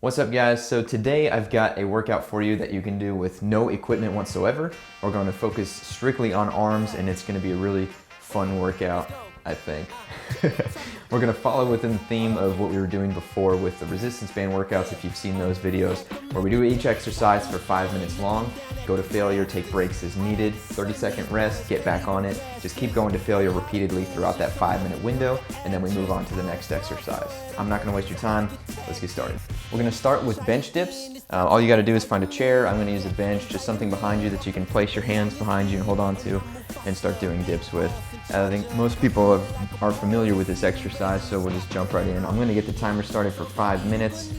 What's up guys? So today I've got a workout for you that you can do with no equipment whatsoever. We're going to focus strictly on arms and it's going to be a really fun workout, I think. We're going to follow within the theme of what we were doing before with the resistance band workouts, if you've seen those videos, where we do each exercise for 5 minutes long, go to failure, take breaks as needed, 30-second rest, get back on it, just keep going to failure repeatedly throughout that 5-minute window, and then we move on to the next exercise. I'm not going to waste your time, let's get started. We're going to start with bench dips. All you got to do is find a chair. I'm going to use a bench, just something behind you that you can place your hands behind you and hold on to and start doing dips with. I think most people are familiar with this exercise, so we'll just jump right in. I'm going to get the timer started for 5 minutes,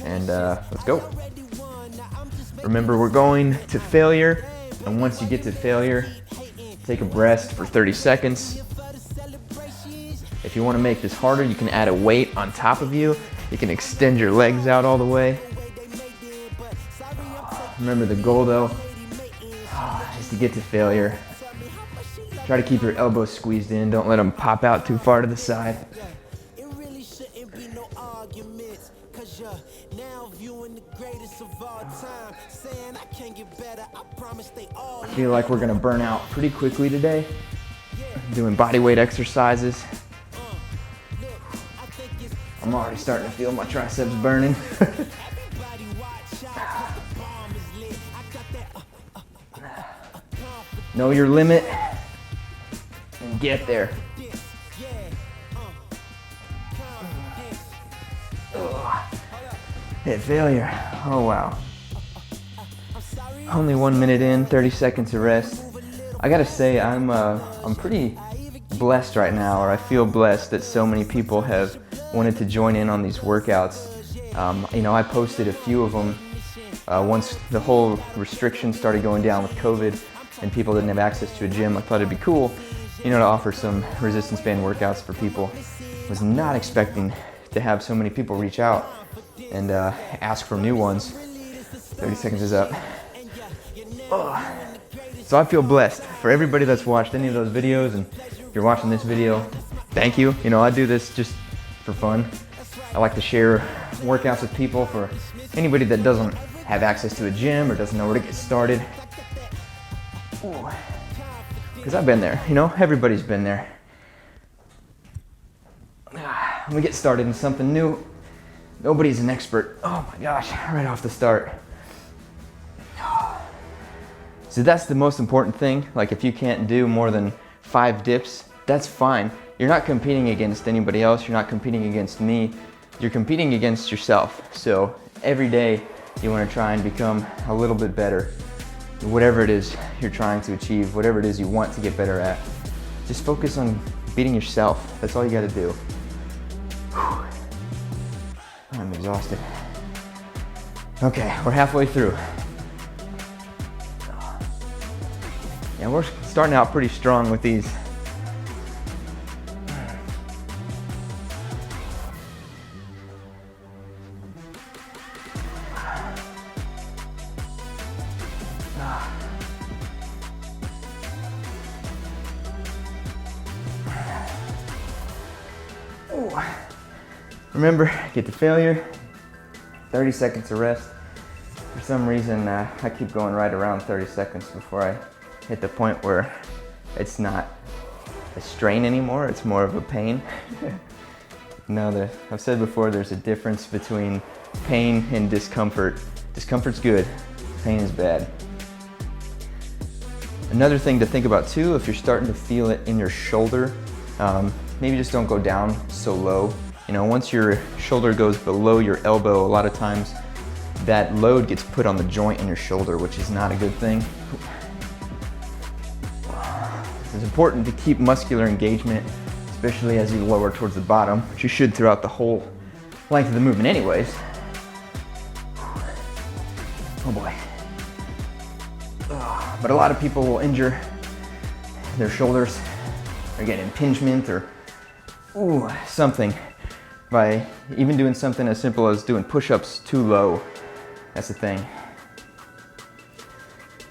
and let's go. Remember, we're going to failure, and once you get to failure, take a rest for 30 seconds. If you want to make this harder, you can add a weight on top of you. You can extend your legs out all the way. Remember, the goal though is to get to failure. Try to keep your elbows squeezed in. Don't let them pop out too far to the side. I feel like we're gonna burn out pretty quickly today. Doing body weight exercises. I'm already starting to feel my triceps burning. Know your limit and get there. Hit failure. Oh wow. Only 1 minute in, 30 seconds of rest. I gotta say, I'm pretty blessed right now, or I feel blessed that so many people have wanted to join in on these workouts. You know, I posted a few of them once the whole restrictions started going down with COVID and people didn't have access to a gym. I thought it'd be cool, you know, to offer some resistance band workouts for people. Was not expecting to have so many people reach out and ask for new ones. 30 seconds is up. Oh. So I feel blessed for everybody that's watched any of those videos, and if you're watching this video, thank you. You know, I do this just for fun. I like to share workouts with people, for anybody that doesn't have access to a gym or doesn't know where to get started. Because I've been there, you know, everybody's been there. When we get started in something new, nobody's an expert. Oh my gosh, right off the start. So that's the most important thing. Like, if you can't do more than 5 dips, that's fine. You're not competing against anybody else. You're not competing against me. You're competing against yourself. So every day you want to try and become a little bit better. Whatever it is you're trying to achieve, whatever it is you want to get better at, just focus on beating yourself. That's all you got to do. Whew. I'm exhausted. Okay, we're halfway through. Yeah, we're starting out pretty strong with these. Remember, get to failure, 30 seconds of rest. For some reason, I keep going right around 30 seconds before I hit the point where it's not a strain anymore, it's more of a pain. No, I've said before, there's a difference between pain and discomfort. Discomfort's good, pain is bad. Another thing to think about too, if you're starting to feel it in your shoulder, maybe just don't go down so low. You know, once your shoulder goes below your elbow, a lot of times that load gets put on the joint in your shoulder, which is not a good thing. It's important to keep muscular engagement, especially as you lower towards the bottom, which you should throughout the whole length of the movement anyways. Oh boy. But a lot of people will injure their shoulders or get impingement or something by even doing something as simple as doing push-ups too low. That's the thing.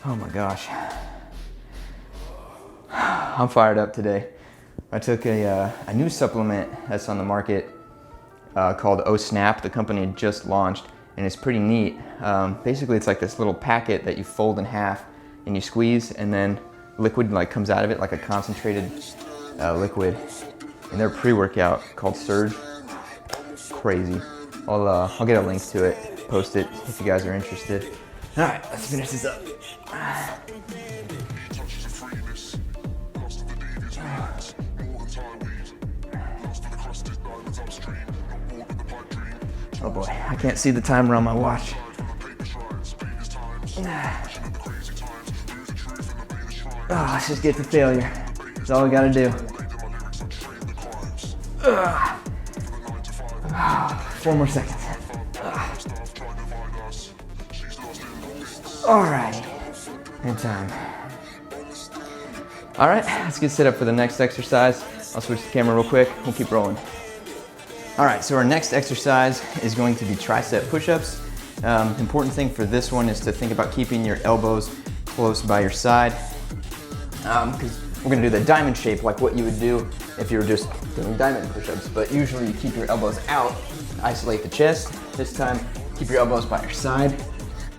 Oh my gosh. I'm fired up today. I took a new supplement that's on the market called O Snap. The company had just launched, and it's pretty neat. Basically, it's like this little packet that you fold in half and you squeeze, and then liquid like comes out of it, like a concentrated liquid. And their pre-workout called Surge, crazy. I'll get a link to it, post it if you guys are interested. All right, let's finish this up. Oh boy, I can't see the timer on my watch. Oh, let's just get to failure. That's all we gotta do. 4 more seconds. Alrighty, and time. Alright, let's get set up for the next exercise. I'll switch the camera real quick, we'll keep rolling. Alright, so our next exercise is going to be tricep push-ups. Important thing for this one is to think about keeping your elbows close by your side, because we're gonna do the diamond shape like what you would do if you were just doing diamond push-ups, but usually you keep your elbows out to isolate the chest. This time, keep your elbows by your side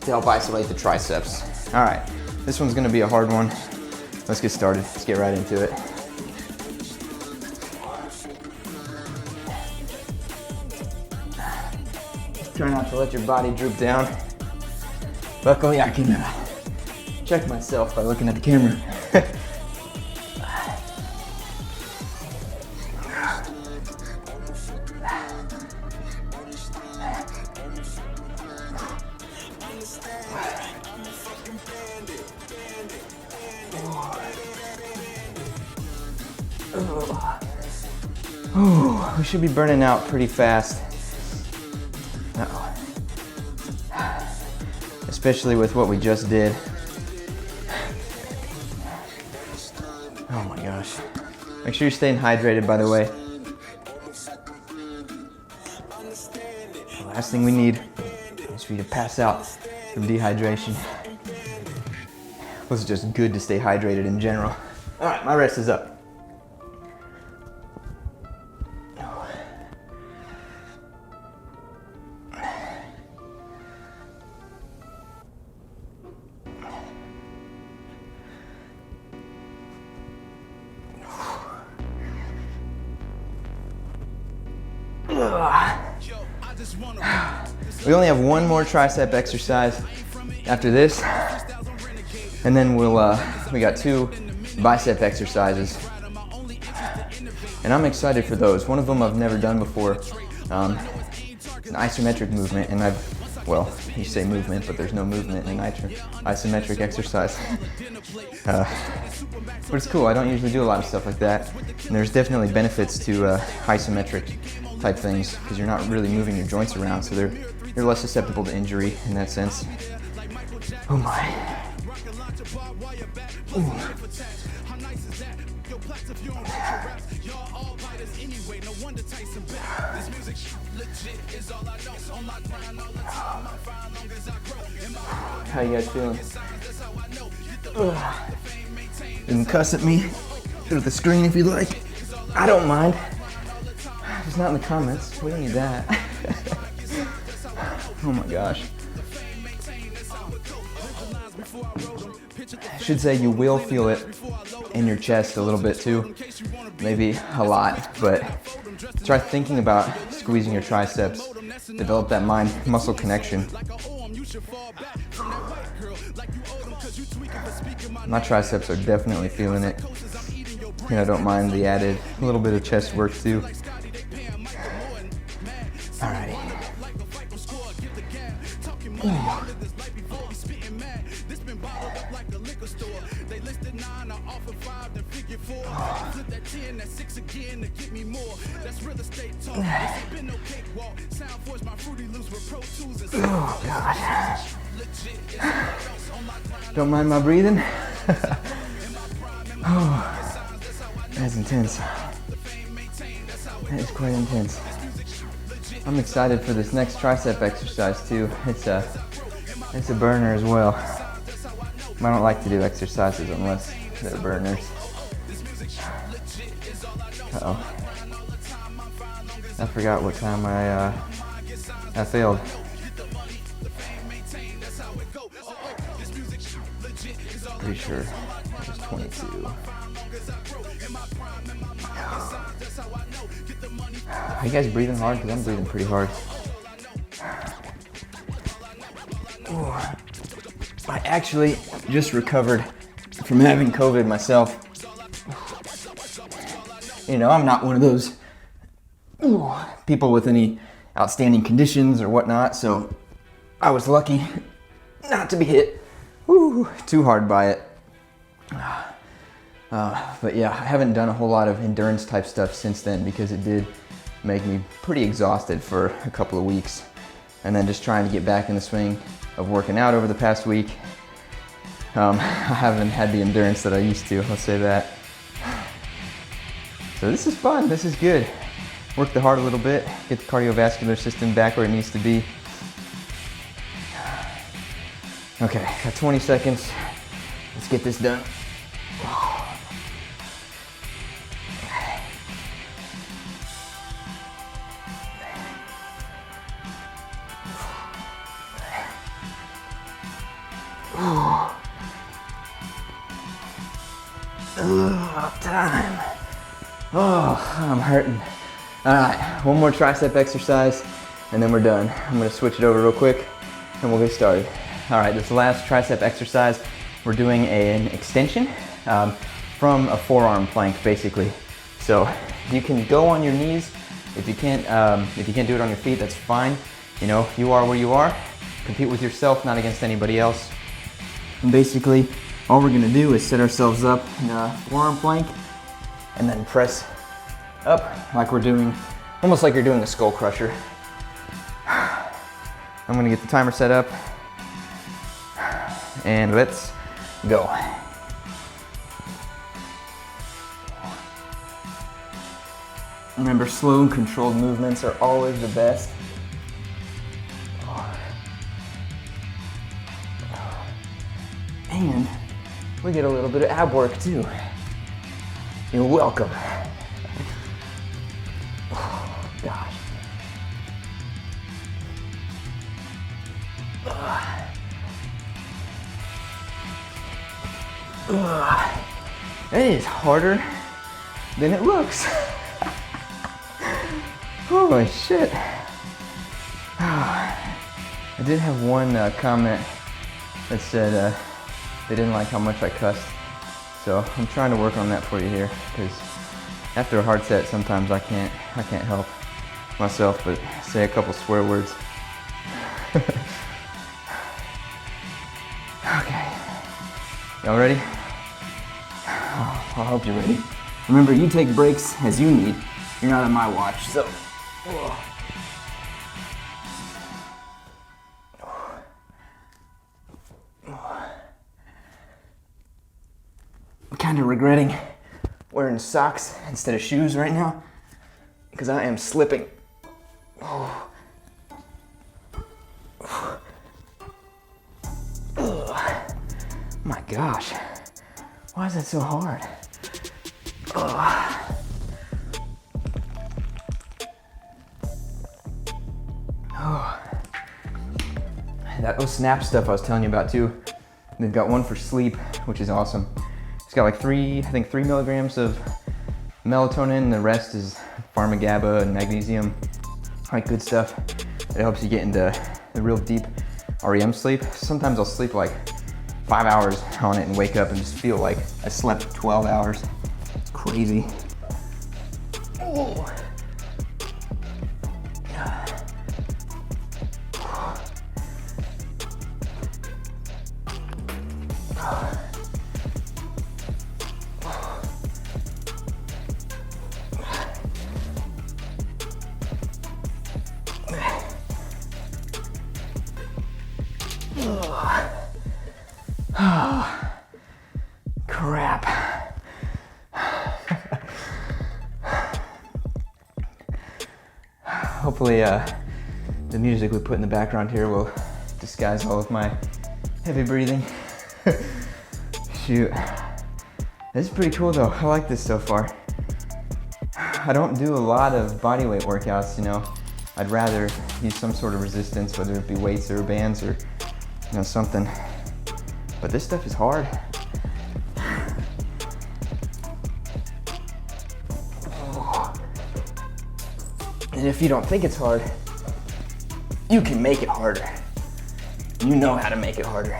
to help isolate the triceps. All right, this one's gonna be a hard one. Let's get started, let's get right into it. Try not to let your body droop down. Luckily, I can check myself by looking at the camera. We should be burning out pretty fast. Especially with what we just did. Oh my gosh. Make sure you're staying hydrated, by the way. The last thing we need is for you to pass out from dehydration. It's just good to stay hydrated in general. All right, my rest is up. We only have one more tricep exercise after this, and then we got 2 bicep exercises, and I'm excited for those. One of them I've never done before, an isometric movement, and well, you say movement, but there's no movement in an isometric exercise. But it's cool, I don't usually do a lot of stuff like that, and there's definitely benefits to isometric type things, because you're not really moving your joints around, so you're less susceptible to injury in that sense. Oh my. Ooh. How you guys feeling? You can cuss at me through the screen if you like. I don't mind. Just not in the comments. We don't need that. Oh my gosh. I should say you will feel it in your chest a little bit too. Maybe a lot, but try thinking about squeezing your triceps. Develop that mind-muscle connection. My triceps are definitely feeling it. And I don't mind the added little bit of chest work too. Alrighty. Ooh. Oh God. Don't mind my breathing. Oh, that's intense. That is quite intense. I'm excited for this next tricep exercise too. It's a burner as well. I don't like to do exercises unless they're burners. Uh-oh. I forgot what time I failed. Pretty sure it was 22. Are you guys breathing hard? Because I'm breathing pretty hard. Ooh. I actually just recovered from having COVID myself. You know, I'm not one of those people with any outstanding conditions or whatnot, so I was lucky not to be hit too hard by it. But yeah, I haven't done a whole lot of endurance type stuff since then because it did make me pretty exhausted for a couple of weeks. And then just trying to get back in the swing of working out over the past week. I haven't had the endurance that I used to, I'll say that. So this is fun, this is good. Work the heart a little bit, get the cardiovascular system back where it needs to be. Okay, got 20 seconds. Let's get this done. Time. Oh, I'm hurting. All right, one more tricep exercise and then we're done. I'm gonna switch it over real quick and we'll get started. All right, this last tricep exercise, we're doing an extension from a forearm plank, basically. So you can go on your knees. If you can't do it on your feet, that's fine. You know, you are where you are. Compete with yourself, not against anybody else. And basically, all we're gonna do is set ourselves up in a forearm plank and then press up like we're doing, almost like you're doing a skull crusher. I'm gonna get the timer set up and let's go. Remember, slow and controlled movements are always the best. And we get a little bit of ab work too. You're welcome. Oh, gosh. It is harder than it looks. Holy shit. I did have one comment that said they didn't like how much I cussed. So I'm trying to work on that for you here, because after a hard set, sometimes I can't help myself but say a couple swear words. Okay, y'all ready? Oh, I hope you're ready. Remember, you take breaks as you need. You're not on my watch, so. I'm kind of regretting wearing socks instead of shoes right now because I am slipping. Oh. My gosh, why is that so hard? Those snap stuff I was telling you about too. They've got one for sleep, which is awesome. It's got like 3 milligrams of melatonin, and the rest is pharma-GABA and magnesium, like good stuff. It helps you get into the real deep REM sleep. Sometimes I'll sleep like 5 hours on it and wake up and just feel like I slept 12 hours. Crazy. Oh. Oh, crap. Hopefully the music we put in the background here will disguise all of my heavy breathing. Shoot. This is pretty cool though. I like this so far. I don't do a lot of bodyweight workouts, you know. I'd rather use some sort of resistance, whether it be weights or bands or, you know, something. But this stuff is hard. And if you don't think it's hard, you can make it harder. You know how to make it harder.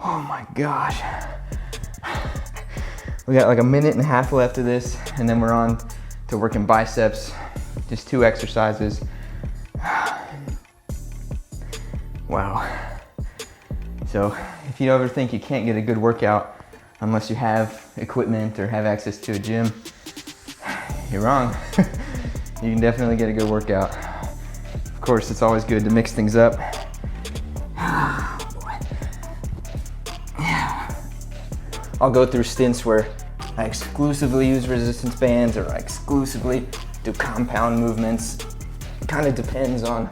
Oh my gosh. We got like a minute and a half left of this, and then we're on to working biceps. Just 2 exercises. Wow. So if you ever think you can't get a good workout unless you have equipment or have access to a gym, you're wrong. You can definitely get a good workout. Of course, it's always good to mix things up. I'll go through stints where I exclusively use resistance bands or I exclusively do compound movements. It kind of depends on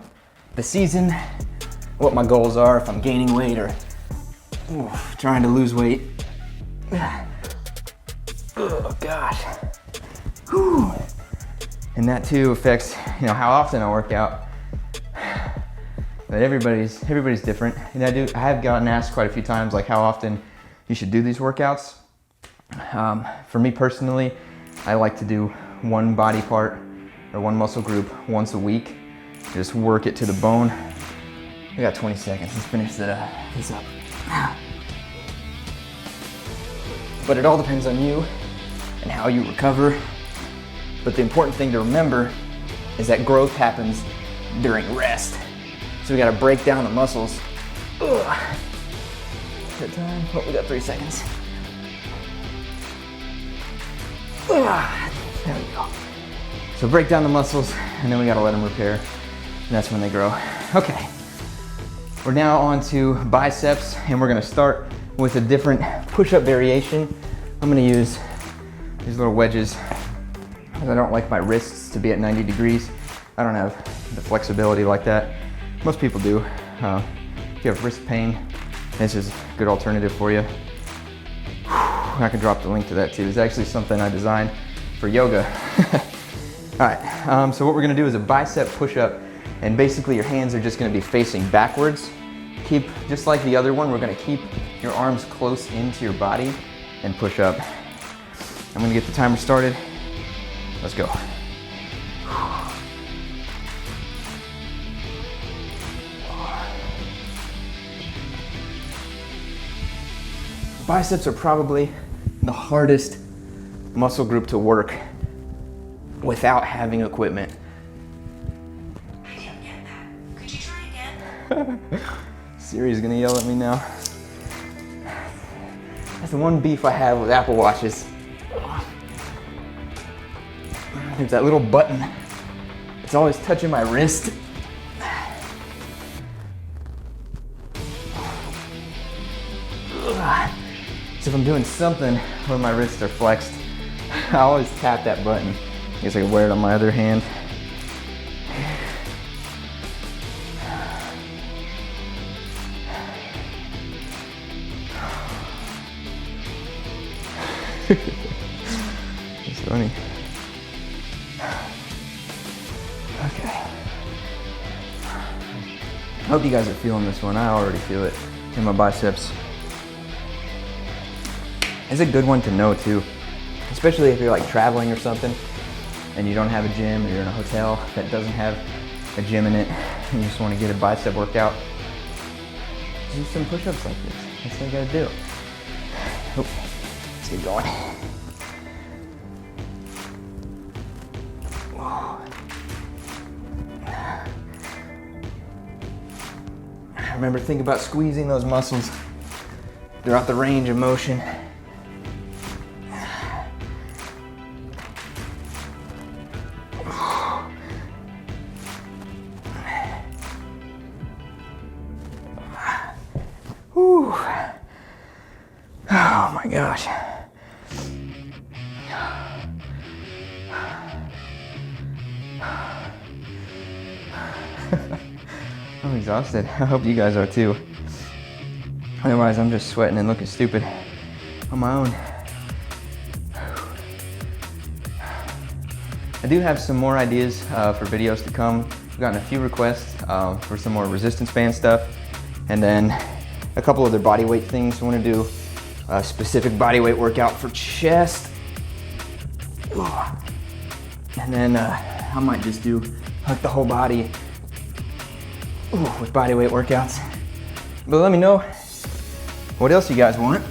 the season, what my goals are, if I'm gaining weight or trying to lose weight. Oh gosh. Whew. And that too affects, how often I work out. But everybody's different. And I have gotten asked quite a few times, like how often you should do these workouts. For me personally, I like to do one body part or one muscle group once a week. Just work it to the bone. We got 20 seconds. Let's finish this up. But it all depends on you and how you recover. But the important thing to remember is that growth happens during rest. So we gotta break down the muscles. Good time. Oh, we got 3 seconds. There we go. So break down the muscles, and then we gotta let them repair. And that's when they grow. Okay. We're now on to biceps, and we're gonna start with a different push-up variation. I'm gonna use these little wedges because I don't like my wrists to be at 90 degrees. I don't have the flexibility like that. Most people do. If you have wrist pain, this is a good alternative for you. I can drop the link to that too. It's actually something I designed for yoga. All right, so what we're gonna do is a bicep push-up, and basically your hands are just gonna be facing backwards. Just like the other one, we're gonna keep your arms close into your body and push up. I'm gonna get the timer started. Let's go. Biceps are probably the hardest muscle group to work without having equipment. I didn't get that. Could you try again? Siri's gonna yell at me now. That's the one beef I have with Apple Watches. There's that little button. It's always touching my wrist. So if I'm doing something where my wrists are flexed, I always tap that button. I guess I can wear it on my other hand. It's funny. Okay. I hope you guys are feeling this one. I already feel it in my biceps. It's a good one to know too, especially if you're like traveling or something and you don't have a gym, or you're in a hotel that doesn't have a gym in it and you just want to get a bicep workout. Do some push-ups like this. That's what you gotta do. Oh, let's get going. Remember, think about squeezing those muscles throughout the range of motion. Whew. Oh my gosh. I'm exhausted. I hope you guys are too. Otherwise, I'm just sweating and looking stupid on my own. I do have some more ideas for videos to come. I've gotten a few requests for some more resistance band stuff. And then a couple other body weight things. I want to do a specific body weight workout for chest. And then I might just do like the whole body with body weight workouts. But let me know what else you guys want.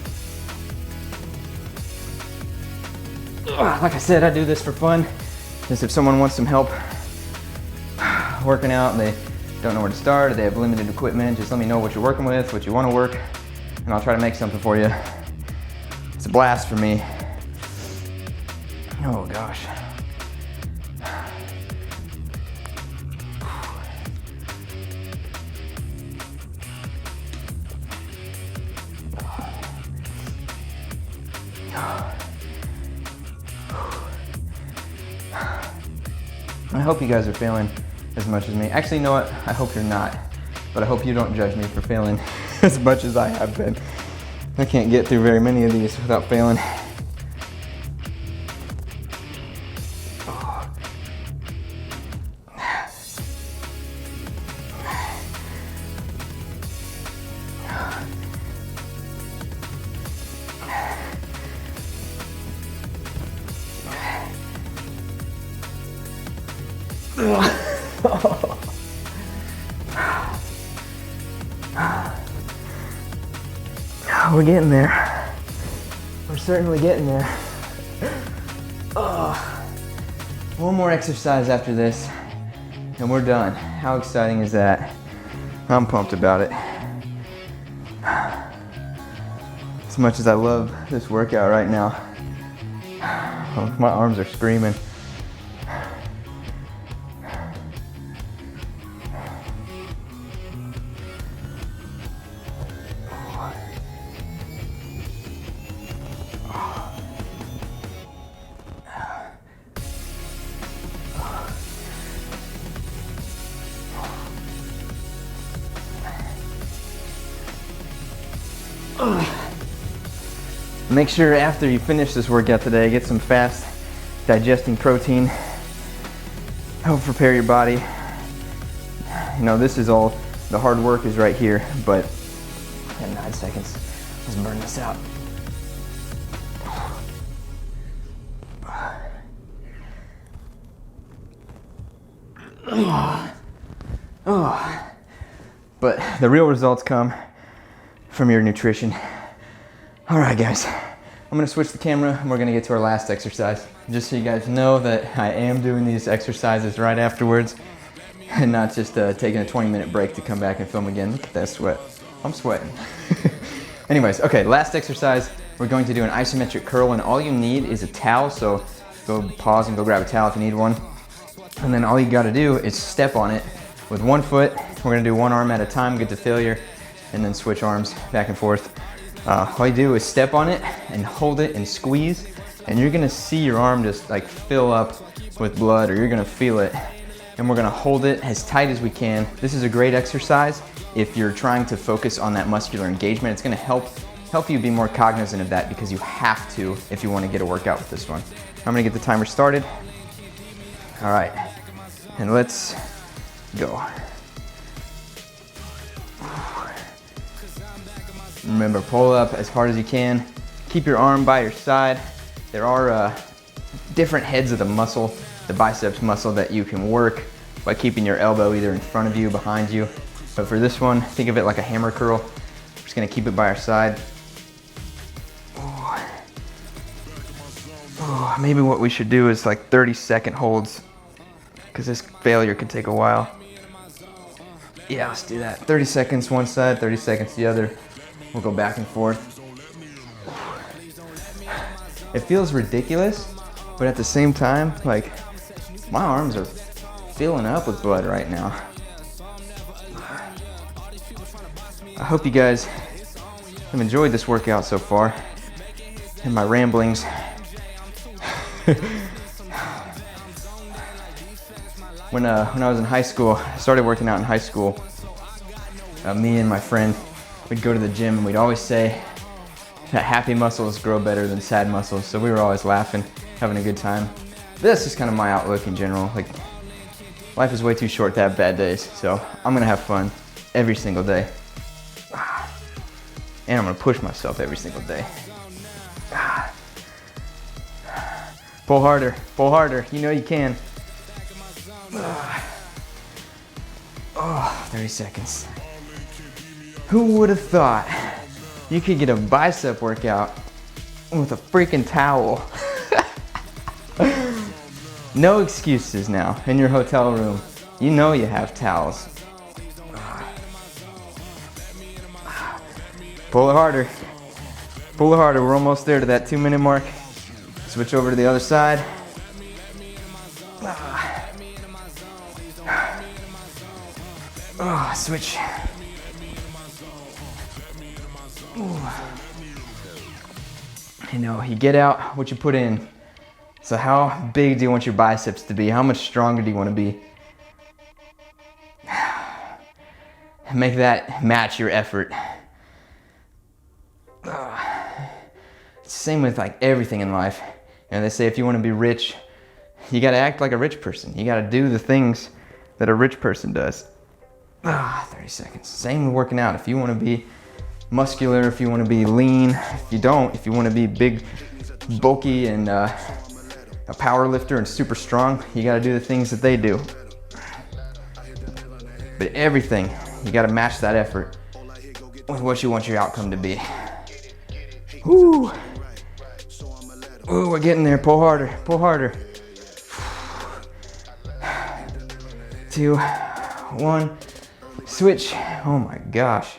Like I said, I do this for fun. Just if someone wants some help working out and they don't know where to start, or they have limited equipment, just let me know what you're working with, what you want to work, and I'll try to make something for you. It's a blast for me. Oh gosh. I hope you guys are failing as much as me. Actually, you know what? I hope you're not. But I hope you don't judge me for failing as much as I have been. I can't get through very many of these without failing. We're getting there. We're certainly getting there. One more exercise after this, and we're done. How exciting is that? I'm pumped about it. As much as I love this workout right now, my arms are screaming. Make sure after you finish this workout today, get some fast digesting protein. Help prepare your body. You know, this is all, the hard work is right here, but in 9 seconds, let's burn this out. But the real results come from your nutrition. All right, guys, I'm gonna switch the camera and we're gonna get to our last exercise. Just so you guys know that I am doing these exercises right afterwards and not just taking a 20-minute break to come back and film again. Look at that sweat. I'm sweating. Anyways, okay, last exercise. We're going to do an isometric curl, and all you need is a towel. So go pause and go grab a towel if you need one. And then all you gotta do is step on it with one foot. We're gonna do one arm at a time, get to failure, and then switch arms back and forth. All you do is step on it and hold it and squeeze, and you're gonna see your arm just like fill up with blood, or you're gonna feel it. And we're gonna hold it as tight as we can. This is a great exercise if you're trying to focus on that muscular engagement. It's gonna help you be more cognizant of that, because you have to if you wanna get a workout with this one. I'm gonna get the timer started. All right, and let's go. Remember, pull up as hard as you can. Keep your arm by your side. There are different heads of the muscle, the biceps muscle, that you can work by keeping your elbow either in front of you, behind you. But for this one, think of it like a hammer curl. We're just gonna keep it by our side. Maybe what we should do is like 30-second holds, because this failure could take a while. Yeah, let's do that. 30 seconds one side, 30 seconds the other. We'll go back and forth. It feels ridiculous, but at the same time, like, my arms are filling up with blood right now. I hope you guys have enjoyed this workout so far and my ramblings. When I was in high school, I started working out in high school. Me and my friend, we'd go to the gym and we'd always say that happy muscles grow better than sad muscles. So we were always laughing, having a good time. That's just kind of my outlook in general. Like, Life is way too short to have bad days, so I'm gonna have fun every single day. And I'm gonna push myself every single day. Pull harder, you know you can. Oh, 30 seconds. Who would have thought you could get a bicep workout with a freaking towel? No excuses now in your hotel room. You know you have towels. Pull it harder. Pull it harder. We're almost there to that 2-minute mark. Switch over to the other side. Oh, switch. You know, you get out what you put in. So how big do you want your biceps to be? How much stronger do you want to be? Make that match your effort. It's the same with like everything in life. You know, they say if you want to be rich, you got to act like a rich person. You got to do the things that a rich person does. 30 seconds. Same with working out. If you want to be muscular, if you want to be lean, if you want to be big, bulky, and a power lifter and super strong, you got to do the things that they do. But everything, you got to match that effort with what you want your outcome to be. Woo! Ooh, we're getting there. Pull harder. Pull harder. 2, 1. Switch. Oh my gosh.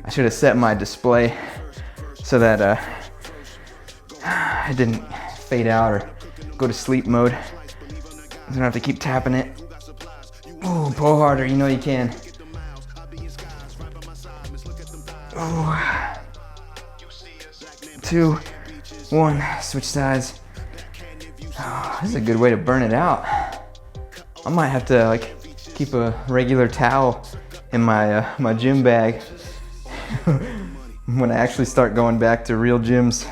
I should have set my display so that it didn't fade out or go to sleep mode. I don't have to keep tapping it. Ooh, pull harder, you know you can. Ooh. 2, 1, switch sides. Oh, this is a good way to burn it out. I might have to like keep a regular towel in my my gym bag when I actually start going back to real gyms.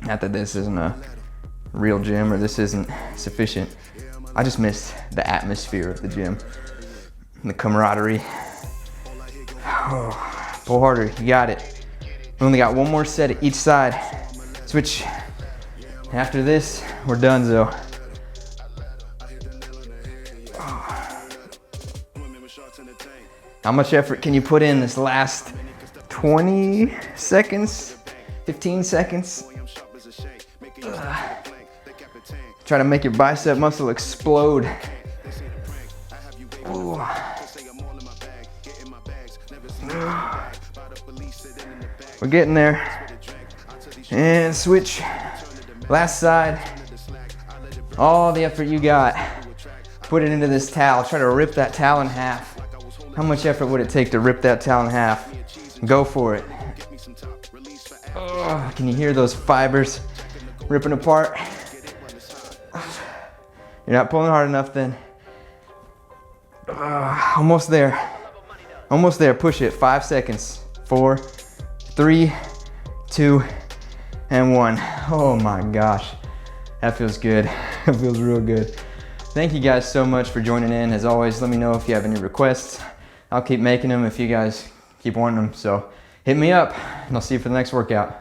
Not that this isn't a real gym or this isn't sufficient. I just miss the atmosphere of the gym, the camaraderie. Oh, pull harder, you got it. We only got one more set at each side. Switch. After this, we're done, though. How much effort can you put in this last 20 seconds? 15 seconds? Try to make your bicep muscle explode. Ooh. We're getting there. And switch. Last side. All the effort you got. Put it into this towel. Try to rip that towel in half. How much effort would it take to rip that towel in half? Go for it. Oh, can you hear those fibers ripping apart? You're not pulling hard enough then. Almost there. Almost there. Push it. 5 seconds. 4, 3, 2, and 1. Oh my gosh. That feels good. That feels real good. Thank you guys so much for joining in. As always, let me know if you have any requests. I'll keep making them if you guys keep wanting them. So hit me up and I'll see you for the next workout.